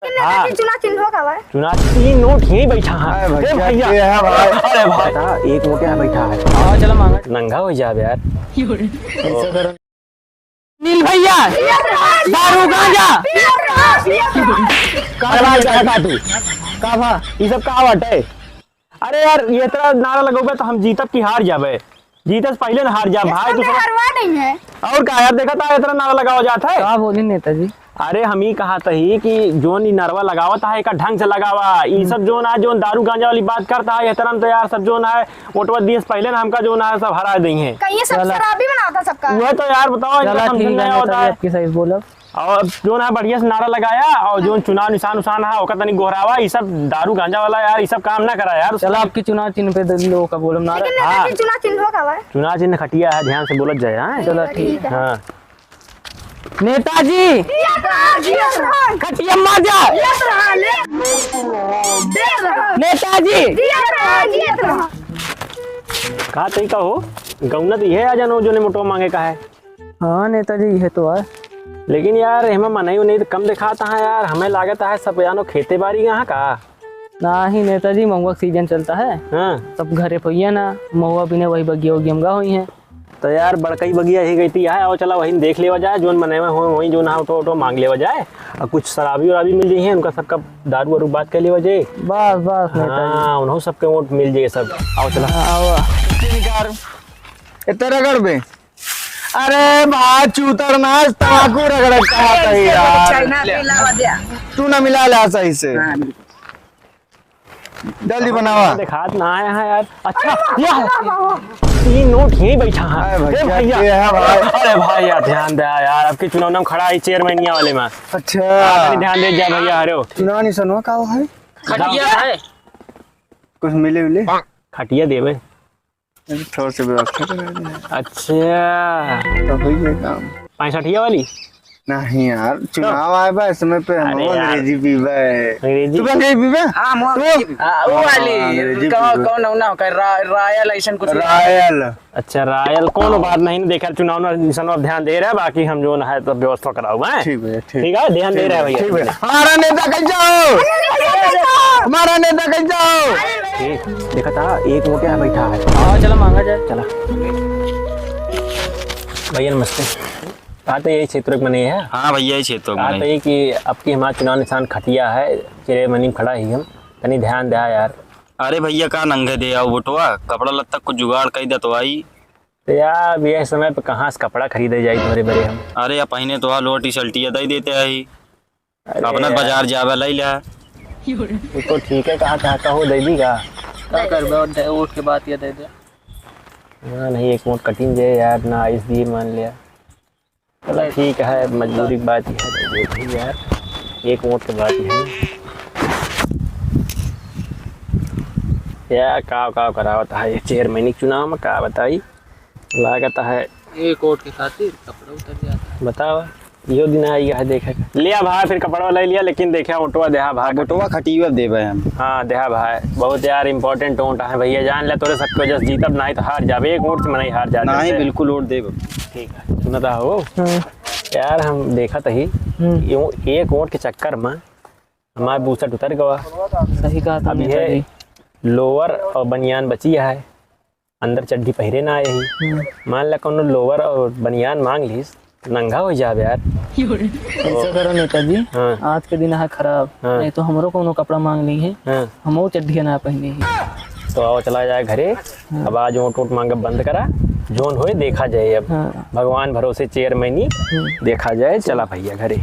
हाँ चुना चिन्ह होगा भाई। चुना 3 नोट यहीं बैठा है भैया। अरे भाई 1 नोट यहाँ बैठा है। हाँ चलो मांगा नंगा हो जाए यार। नील भैया दारू गांजा ये सब का बाटे। अरे यार ये तरह नारा लगोगे तो हम जीतब की हार जाबे। जीते से पहले ना हार जा भाई तू हरवा नहीं है। और का यार देखा था इतना नारा लगाओ जाता है। क्या बोली नेताजी। अरे हम ही कहा ही कि जोन ई नरवा लगावत है का ढंग से लगावा। ये सब जोन है जोन दारू गांजा वाली बात करता है एहतराम तो यार सब जोन है वोटवा दिए पहले ना हमका जोन है सब हरा दी है। कहीं सब शराबी बनाता सबका। वो तो यार बताओ चला ठीक है आपकी सही बोला। और जोन है बढ़िया से नारा लगाया और जो चुनाव निशान उसान है ओका तनी गोहरावा ये सब दारू गांजा वाला यार ये सब काम ना करा यार। चलो आपकी चुनाव चिन्ह पे लोगों का बोलम नारा। हाँ चुना चिन्ह होगा भाई। चुनाव चिन्ह खटिया है ध्यान से बोलत जाए। हाँ चलो ठीक है। हाँ नेताजी खटिया माजा नेताजी कहा तई का हो गौना तो ये आ जानो जो ने मोटो मांगे का है। हाँ नेताजी ये तो है लेकिन यार हमें मनाई नहीं तो कम दिखाता है यार हमें लागत है सब जानो खेती बाड़ी यहाँ का ना ही नेताजी महुआ सीजन चलता है। हाँ सब घरे पइया ना महुआ पीने वही बगिया उगिया हमगा हुई है तो यार बड़कई बगिया ही गई थी है और चला वहीं देख लेवा जाए जोन बने हो वहीं जो ना ऑटो मांग लेवा जाए और कुछ शराबी वराबी मिल जाए उनका सबका दारू वारू बात कर लेवा जाए। बस बस नेताजी हाँ उन्होंने सबके वोट मिल जाए सब। आओ चला इतना रगड़ बे। अरे भाई चूतर ना तंबाकू रगड़ कहा यार तू ना मिला ला सही से जल्दी बनावा। दिखात ना आया है यार। अच्छा ये नोट यहीं बैठा है भैया। अरे भाई यार ध्यान दे यार आपके चुनाव नाम खड़ा है चेयरमैनिया वाले में। अच्छा ध्यान दे जा भैया। अरे चुनाव नहीं सुनो का है खटिया है कुछ मिले मिले खटिया देवे थोड़ा सा व्यवस्था करा दे। अच्छा तो हुई है काम 65 वाली नहीं यार चुनाव आए बा समय पे हम अरे यार। अंग्रेजी पीवे अंग्रेजी तू अंग्रेजी पीवे हां वो वाली कौन ना कर रायल ऐसा कुछ रायल। अच्छा रायल कौन बात नहीं देखा चुनाव निशान ध्यान दे रहा है बाकी हम जो है तो व्यवस्था कराओ है। ठीक है ठीक है ध्यान दे रहा है भैया। ठीक है हमारा नेता कहीं जाओ हमारा नेता कहीं जाओ। ठीक देखा था 1 नोट यहाँ बैठा है। हाँ चलो मांगा जाए। चला भैया नमस्ते। कहते यही क्षेत्र में नहीं है। हाँ भैया ये क्षेत्र में कहते कि आपकी हमारा चुनाव निशान खटिया है चेयरमैनी में खड़ा ही हम तनी ध्यान दे यार। अरे भैया का नंगे दे आओ बटुआ कपड़ा लत्ता कुछ जुगाड़ कर दे तो आई। तो यार ये समय पे कहाँ से कपड़ा खरीदे जाए बड़े बड़े हम। अरे या पहने तो लोट टी शर्ट दे देते आई अपना बाजार जावे लै लिया। तो ठीक है कहा चाहता हो दे दी का क्या कर वोट के बाद ये दे दे। हाँ नहीं 1 नोट कटिंग दे यार ना आइस दिए मान लिया। चलो ठीक है मजबूरी की बात ही है तो यार 1 नोट की बात ही है। क्या काव करावता है चेयरमैनी चुनाव में का बताई लागत है एक वोट के खातिर कपड़ा उतर जाता है। बताओ यो दिन आई है देखे लिया भाई फिर कपड़ा ले लिया लेकिन देखा ऑटोवा देहा भाई बटुआ खटिया देवे हम। हाँ देहा भाई बहुत यार इम्पोर्टेंट वोट है भैया जान ले तोरे सबको जस्ट जीतब नहीं तो हार जाबे 1 वोट से नहीं हार जाते। नहीं बिल्कुल वोट देव। ठीक है सुनता हो यार हम देखा ही यूँ 1 वोट के चक्कर में हमारे बूसट उतर गवा। सही कहा था। अब ये लोअर और बनियान बची है अंदर चड्डी पहरे ना आए ही मान ला कौन लोअर और बनियान मांग लीस नंगा हो जाए यार। ऐसा करो नेताजी। हाँ। आज के दिन है खराब। हाँ। नहीं तो हमरो कोनो कपड़ा मांग ली है। हाँ। हम चड्ढिया ना पहने ही तो आओ चला जाए घरे। अब आज वोट वोट मांग बंद करा जोन होए देखा जाए अब। हाँ। भगवान भरोसे चेयरमैनी देखा जाए। चला भैया घरे।